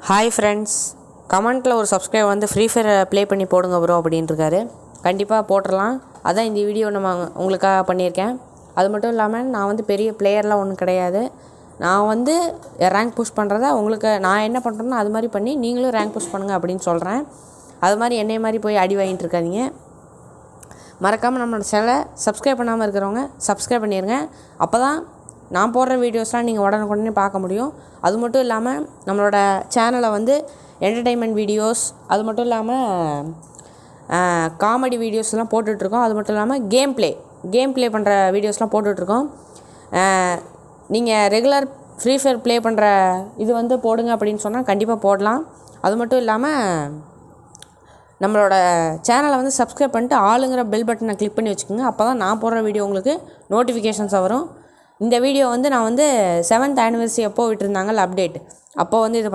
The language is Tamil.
ஹாய் ஃப்ரெண்ட்ஸ், கமெண்ட்டில் ஒரு சப்ஸ்கிரைப் வந்து ஃப்ரீ ஃபயர் ப்ளே பண்ணி போடுங்க ப்ரோ அப்படின்ட்டுருக்காரு. கண்டிப்பாக போட்டுடலாம். அதான் இந்த வீடியோ நம்ம உங்களுக்காக பண்ணியிருக்கேன். அது மட்டும் இல்லாமல் நான் வந்து பெரிய பிளேயர்லாம் ஒன்றும் கிடையாது. நான் வந்து ரேங்க் புஷ் பண்ணுறத உங்களுக்கு நான் என்ன பண்ணுறேன்னா அது மாதிரி பண்ணி நீங்களும் ரேங்க் புஷ் பண்ணுங்கள் அப்படின்னு சொல்கிறேன். அது மாதிரி என்னைய மாதிரி போய் அடி வாங்கிட்டு இருக்காதீங்க. மறக்காமல் நம்மளோட சேனலை சப்ஸ்கிரைப் பண்ணாமல் இருக்கிறவங்க சப்ஸ்கிரைப் பண்ணிடுங்க. அப்போ தான் நான் போடுற வீடியோஸ்லாம் நீங்கள் உடனுக்குடனே பார்க்க முடியும். அது மட்டும் இல்லாமல் நம்மளோட சேனலை வந்து என்டர்டெயின்மெண்ட் வீடியோஸ், அது மட்டும் இல்லாமல் காமெடி வீடியோஸ்லாம் போட்டுட்ருக்கோம். அது மட்டும் இல்லாமல் கேம் ப்ளே பண்ணுற வீடியோஸ்லாம் போட்டுட்ருக்கோம். நீங்கள் ரெகுலர் ஃப்ரீ ஃபயர் ப்ளே பண்ணுற இது வந்து போடுங்க அப்படின்னு சொன்னால் கண்டிப்பாக போடலாம். அது மட்டும் இல்லாமல் நம்மளோட சேனலை வந்து சப்ஸ்கிரைப் பண்ணிட்டு ஆளுங்கிற பெல் பட்டனை கிளிக் பண்ணி வச்சுக்கோங்க. அப்போ தான் நான் போடுற வீடியோ உங்களுக்கு நோட்டிஃபிகேஷன்ஸாக வரும். இந்த வீடியோ வந்து நான் வந்து 7th ஆனிவர்சரி எப்போ விட்டுருந்தாங்கல்ல அப்டேட், அப்போ வந்து இது